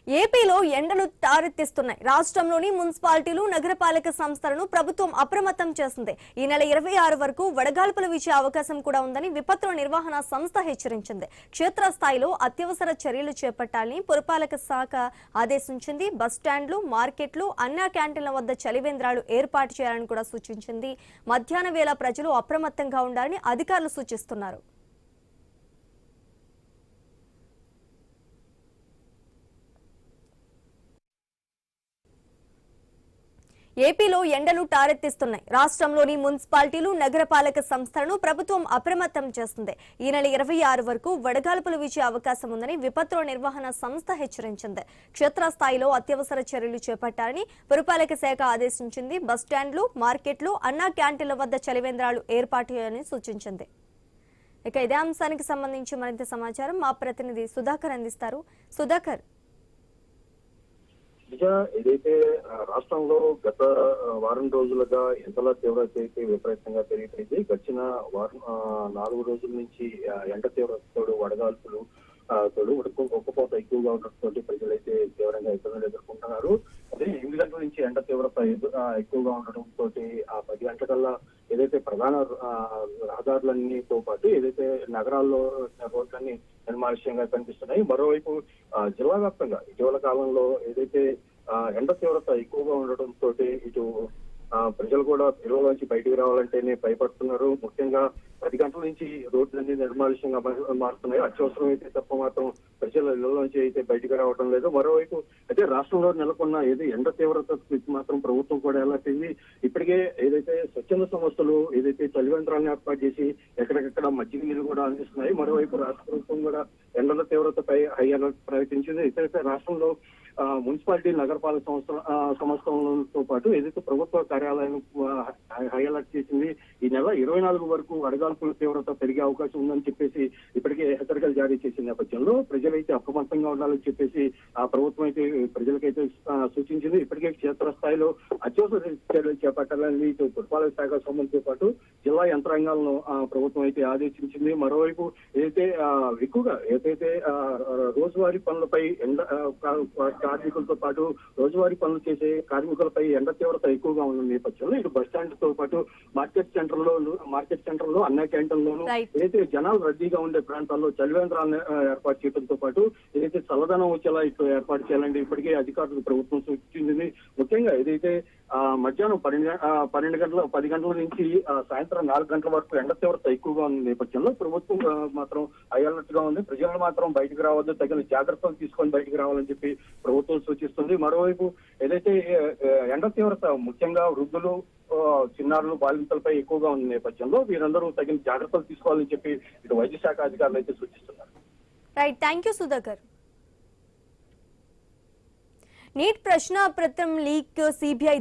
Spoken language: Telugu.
ఏపీలో ఎండలు తారెత్తిస్తున్నాయి. రాష్ట్రంలోని మున్సిపాలిటీలు, నగరపాలక సంస్థలను ప్రభుత్వం అప్రమత్తం చేసింది. ఈ నెల 26 వరకు వడగాల్పులు వీచే అవకాశం కూడా ఉందని విపత్తుల నిర్వహణ సంస్థ హెచ్చరించింది. క్షేత్రస్థాయిలో అత్యవసర చర్యలు చేపట్టాలని పురపాలక శాఖ ఆదేశించింది. బస్టాండ్లు, మార్కెట్లు, అన్నా క్యాంటీన్ల వద్ద చలివేంద్రాలు ఏర్పాటు చేయాలని కూడా సూచించింది. మధ్యాహ్న వేళ ప్రజలు అప్రమత్తంగా ఉండాలని అధికారులు సూచిస్తున్నారు. ఏపీలో ఎండలు టారెత్తిస్తున్నాయి. రాష్ట్రంలోని మున్సిపాలిటీలు, నగరపాలక సంస్థలను ప్రభుత్వం అప్రమత్తం చేస్తుంది. ఈ నెల 26 వరకు వడగాల్పులు వీచే అవకాశం ఉందని విపత్తుల నిర్వహణ సంస్థ హెచ్చరించింది. క్షేత్రస్థాయిలో అత్యవసర చర్యలు చేపట్టాలని పురపాలక శాఖ ఆదేశించింది. బస్టాండ్లు, మార్కెట్లు, అన్నా క్యాంటీన్ల వద్ద చలివేంద్రాలు ఏర్పాటు చేయాలని సూచించింది. ఇక ఇదే అంశానికి సంబంధించి మరింత సమాచారం మా ప్రతినిధి సుధాకర్ అందిస్తారు. సుధాకర్, ఏదైతే రాష్ట్రంలో గత వారం రోజులుగా ఎండల తీవ్రత అయితే విపరీతంగా పెరిగిపోయింది. గడిచిన వారం 4 రోజుల నుంచి ఎండ తీవ్రతతో వడగాల్పులు తోడు ఉక్కపోత ఎక్కువగా ఉండటంతో ప్రజలైతే తీవ్రంగా ఇబ్బందులు ఎదుర్కొంటున్నారు. అదే 8 గంటల నుంచి ఎండ తీవ్రత ఎక్కువగా ఉండటంతో ఆ 10 గంటలకల్లా ఏదైతే ప్రధాన రహదారులన్నీతో పాటు ఏదైతే నగరాల్లో రోడ్లన్నీ నిర్మానుష్యంగా కనిపిస్తున్నాయి. మరోవైపు జిల్లా వ్యాప్తంగా ఇటీవల కాలంలో ఏదైతే ఎండ తీవ్రత ఎక్కువగా ఉండటంతో ఇటు ప్రజలు కూడా ఇళ్లలోంచి బయటికి రావాలంటేనే భయపడుతున్నారు. ముఖ్యంగా 10 గంటల నుంచి రోడ్లన్నీ నిర్మానుష్యంగా మారుతున్నాయి. అత్యవసరం అయితే తప్ప మాత్రం ప్రజల ఇళ్లలోంచి అయితే బయటికి రావడం లేదు. మరోవైపు అయితే రాష్ట్రంలో నెలకొన్న ఎండ తీవ్రత మాత్రం ప్రభుత్వం కూడా ఎలా అయింది. ఇప్పటికే ఏదైతే స్వచ్ఛంద సంస్థలు ఏదైతే చలివేంద్రాలను ఏర్పాటు చేసి ఎక్కడికక్కడ మజ్జిగ నీళ్లు కూడా అందిస్తున్నాయి. మరోవైపు రాష్ట్ర ప్రభుత్వం కూడా ఎండల తీవ్రతపై హై అలర్ట్ ప్రకటించింది. అయితే రాష్ట్రంలో మున్సిపాలిటీ, నగరపాలక సంస్థలతో పాటు ఏదైతే ప్రభుత్వ కార్యాలయం హై అలర్ట్ చేసింది. ఈ నెల 24 వరకు వడగాల్పుల తీవ్రత పెరిగే అవకాశం ఉందని చెప్పేసి ఇప్పటికే హెచ్చరికలు జారీ చేసిన నేపథ్యంలో ప్రజలైతే అప్రమత్తంగా ఉండాలని చెప్పేసి ఆ ప్రభుత్వం అయితే ప్రజలకైతే సూచించింది. ఇప్పటికే క్షేత్రస్థాయిలో అత్యవసర చర్యలు చేపట్టాలని పురపాలక శాఖ సంబంధింతో పాటు జిల్లా యంత్రాంగాలను ప్రభుత్వం అయితే ఆదేశించింది. మరోవైపు ఎక్కువగా ఏదైతే రోజువారీ పనులపై కార్మికులతో పాటు రోజువారీ పనులు చేసే కార్మికులపై ఎండ తీవ్రత ఎక్కువగా ఉన్న నేపథ్యంలో ఇటు బస్టాండ్ తో పాటు మార్కెట్ సెంటర్ లో అన్నా క్యాంటీన్లోను ఏదైతే జనాలు రద్దీగా ఉండే ప్రాంతాల్లో చలివేంద్రాలను ఏర్పాటు చేయడంతో పాటు ఏదైతే చల్లదనం వచ్చేలా ఇటు ఏర్పాటు చేయాలంటే ఇప్పటికే అధికారులు ప్రభుత్వం సూచించింది. ముఖ్యంగా ఏదైతే మధ్యాహ్నం 10 గంటల నుంచి సాయంత్రం 4 గంటల వరకు ఎండ తీవ్రత ఎక్కువగా ఉన్న నేపథ్యంలో ప్రభుత్వం మాత్రం హై అలర్ట్ గా ఉంది. ప్రజలు మాత్రం బయటకు రావద్దు, తగిన జాగ్రత్తలు తీసుకొని బయటకు రావాలని చెప్పి ప్రభుత్వం సూచిస్తుంది. మరోవైపు ఏదైతే ఎండ తీవ్రత ముఖ్యంగా వృద్ధులు, చిన్నారులు, బాలింతలపై ఎక్కువగా ఉన్న నేపథ్యంలో వీరందరూ తగిన జాగ్రత్తలు తీసుకోవాలని చెప్పి ఇటు వైద్య శాఖ అధికారులు అయితే సూచిస్తున్నారు. Right, thank you Sudhakar. NEET ప్రశ్నాపత్రం లీక్, సిబిఐ